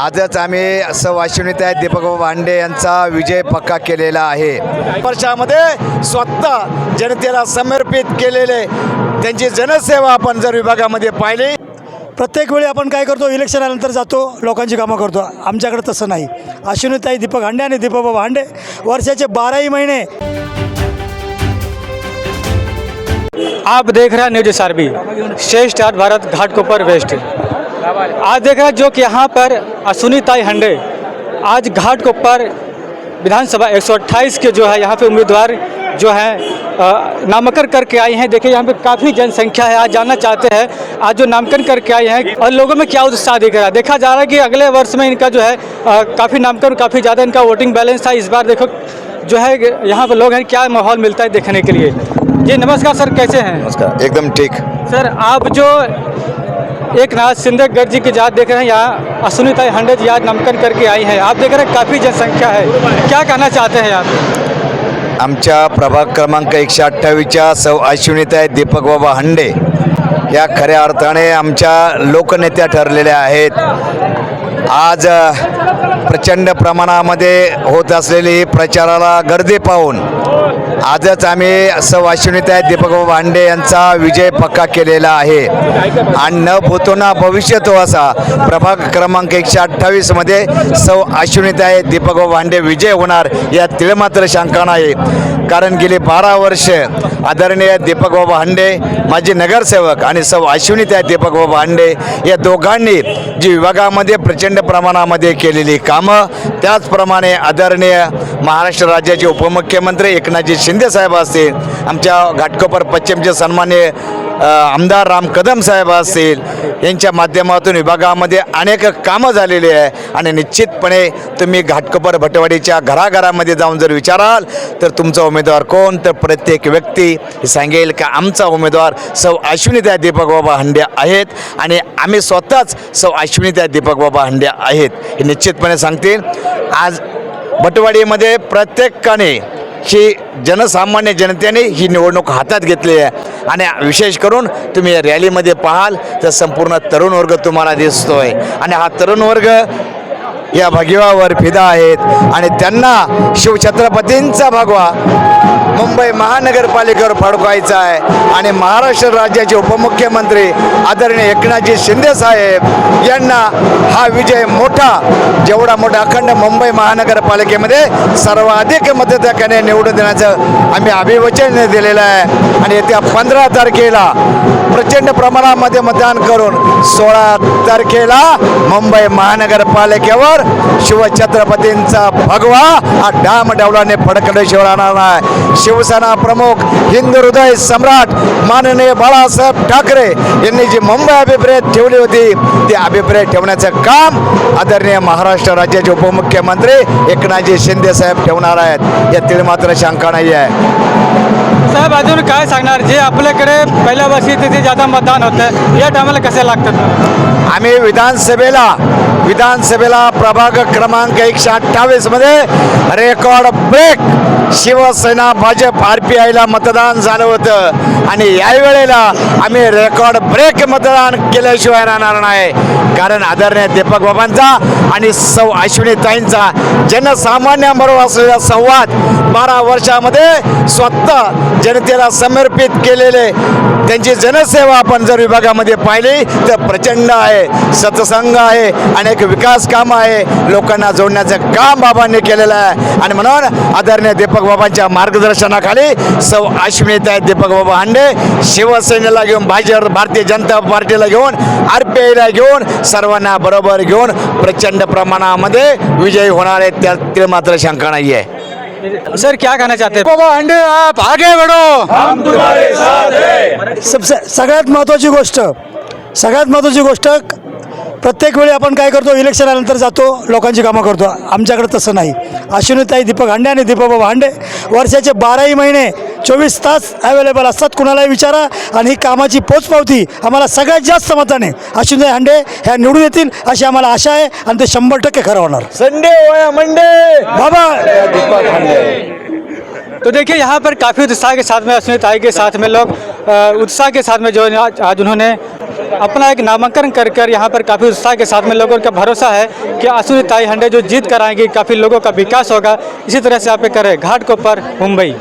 आजच आम्ही सवाशिवनीताई दीपकबाबा भांडे यांचा विजय पक्का केलेला आहे। वर्षामध्ये स्वतः जनतेला समर्पित केलेले त्यांची जनसेवा आपण जर विभागामध्ये पाहिली, प्रत्येक वेळी आपण काय करतो, इलेक्शन आल्यानंतर जातो, लोकांची कामं करतो। आमच्याकडे तसं नाही। अश्विनीताई दीपक हांडे आणि दीपकबाबा हांडे वर्षाचे 12ही महिने। आप देख रहे हैं न्यूज SRB शेष स्टार भारत घाटकोपर वेस्ट। आज देख रहे हैं जो कि यहाँ पर अश्विनीताई हांडे आज घाटकोपर विधानसभा 128 के जो है यहाँ पे उम्मीदवार जो है नामांकन करके आई हैं। देखिए यहाँ पे काफ़ी जनसंख्या है। आज जानना चाहते हैं आज जो नामांकन करके आई हैं और लोगों में क्या उत्साह दिख रहा है। देखा जा रहा है कि अगले वर्ष में इनका जो है काफ़ी नामांकन, काफ़ी ज़्यादा इनका वोटिंग बैलेंस था। इस बार देखो जो है यहाँ पर लोग हैं, क्या माहौल मिलता है देखने के लिए। जी नमस्कार सर, कैसे हैं? नमस्कार, एकदम ठीक। सर आप जो एक नाथ सिंधगढ़ जी की जात देख रहे हैं, यहाँ अश्विनीताई हांडे जी आज नामांकन करके आई हैं। आप देख रहे हैं काफ़ी जनसंख्या है, क्या कहना चाहते हैं आप? आमच्या प्रभाग क्रमांक 128च्या सौ अश्विनीताई दीपकबाबा हांडे या खऱ्या अर्थाने आमच्या लोकनेत्या ठरलेल्या आहेत। आज प्रचंड प्रमाणामध्ये होत असलेली प्रचाराला गर्दी पाहून आजच आम्ही सौ अश्विनीताई दीपकबाबा हांडे यांचा विजय पक्का केलेला आहे आणि न भूतो ना भविष्यतो असा प्रभाग क्रमांक 128 मध्ये सौ अश्विनीताई दीपकबाबा हांडे विजय होणार यात तिळमात्र शंका नाही। कारण गेली 12 वर्ष आदरणीय दीपकबाबा हांडे माजी नगरसेवक आणि सौ अश्विनीताई दीपकबाबा हांडे या दोघांनी जी विभागामध्ये प्रचंड प्रमाणामध्ये केलेली कामं, त्याचप्रमाणे आदरणीय महाराष्ट्र राज्याचे उपमुख्यमंत्री एकनाथजी शिंदे साहेब असतील, आमच्या घाटकोपर पश्चिमचे सन्माननीय आमदार राम कदम साहेब असतील, यांच्या माध्यमातून विभागामध्ये अनेक कामं झालेली आहे। आणि निश्चितपणे तुम्ही घाटकोपर भटवाडीच्या घराघरामध्ये जाऊन जर विचाराल तर तुमचा उमेदवार कोण, तर प्रत्येक व्यक्ती सांगेल की आमचा उमेदवार सौ अश्विनीताई दीपकबाबा हांडे आहेत आणि आम्ही स्वतःच सौ अश्विनीताई दीपकबाबा हांडे आहेत हे निश्चितपणे सांगतील। आज भटवाडीमध्ये प्रत्येकाने ही जनसामान्य जनतेने ही निवडणूक हातात घेतली आहे आणि विशेष करून तुम्ही रॅलीमध्ये पाहाल तर संपूर्ण तरुण वर्ग तुम्हाला दिसतोय आणि हा तरुण वर्ग या भगव्यावर फिदा आहेत आणि त्यांना शिवछत्रपतींचा भगवा मुंबई महानगरपालिकेवर फडकवायचा आहे आणि महाराष्ट्र राज्याचे उपमुख्यमंत्री आदरणीय एकनाथजी शिंदे साहेब यांना हा विजय मोठा, जेवढा मोठा अखंड मुंबई महानगरपालिकेमध्ये सर्वाधिक मतदाराने निवडून देण्याचं आम्ही अभिवचन दिलेलं आहे आणि येत्या 15 तारखेला प्रचंड प्रमाणामध्ये मतदान करून 16 तारखेला मुंबई महानगरपालिकेवर शिवछत्रपतींचा भगवा हा डामडौलाने फडकल्याशिवाय राहणार नाही। शिवसेना प्रमुख, हिंदू हृदय सम्राट माननीय बाळासाहेब ठाकरे यांनी जी मुंबई अभिप्रेत ठेवली होती ती अभिप्रेत ठेवण्याचं काम आदरणीय महाराष्ट्र राज्याचे उपमुख्यमंत्री एकनाथजी शिंदे साहेब ठेवणार आहेत यातील मात्र शंका नाही आहे। साहेब अजून काय सांगणार, जे आपल्याकडे पहिल्या वर्षी तिथे जादा मतदान होतं या टायमाला कसं लागतं? आम्ही विधानसभेला प्रभाग क्रमांक 128 मध्ये रेकॉर्ड ब्रेक शिवसेना भाजप RPIला मतदान झालं होतं आणि यावेळेला आम्ही रेकॉर्ड ब्रेक मतदान केल्याशिवाय राहणार नाही। कारण आदरणीय दीपकबाबांचा आणि सौ अश्विनीताईंचा जनसामान्यांबरोबर असलेला संवाद 12 वर्षामध्ये स्वतः जनतेला समर्पित केलेले त्यांची जनसेवा आपण जर विभागामध्ये पाहिली तर प्रचंड आहे, सत्संग आहे, अनेक विकास कामं आहे, लोकांना जोडण्याचं काम बाबांनी केलेलं आहे आणि म्हणून आदरणीय दीपकबाबांच्या मार्गदर्शनाखाली सौ अश्विनीताई दीपकबाबा हांडे शिवसेनेला घेऊन, भारतीय जनता पार्टीला घेऊन, RPIला घेऊन, सर्वांना बरोबर घेऊन प्रचंड प्रमाणामध्ये विजयी होणार आहेत त्यातील मात्र शंका नाही आहे। सर क्या कहना चाहते हैं? बाबा हांडे आप आगे बढ़ो, हम तुम्हारे साथ हैं। सगळ्यात महत्त्वाची गोष्ट प्रत्येक वेळी आपण काय करतो, इलेक्शन आल्यानंतर जातो, लोकांची कामं करतो। आमच्याकडे तसं नाही। अश्विनीताई दीपक हांडे आणि दीपकबाबा हांडे वर्षाचे 12ही महिने 24 तास अवेलेबल असतात, कुणालाही विचारा। आणि ही कामाची पोचपावती आम्हाला सगळ्यात जास्त मताने अश्विनीताई हांडे ह्या निवडून येतील अशी आम्हाला आशा आहे आणि ते 100% खरं होणार। संडे होया मंडे बाबा दीपक हांडे। तो देखिए यहाँ पर काफ़ी उत्साह के साथ में अश्विनीताई के साथ में लोग उत्साह के साथ में जो आज उन्होंने अपना एक नामांकन कर यहाँ पर काफ़ी उत्साह के साथ में लोगों का भरोसा है कि अश्विनी ताई हंडे जो जीत कर आएंगी, काफ़ी लोगों का विकास होगा। इसी तरह से यहाँ पे करे घाटकोपर मुंबई।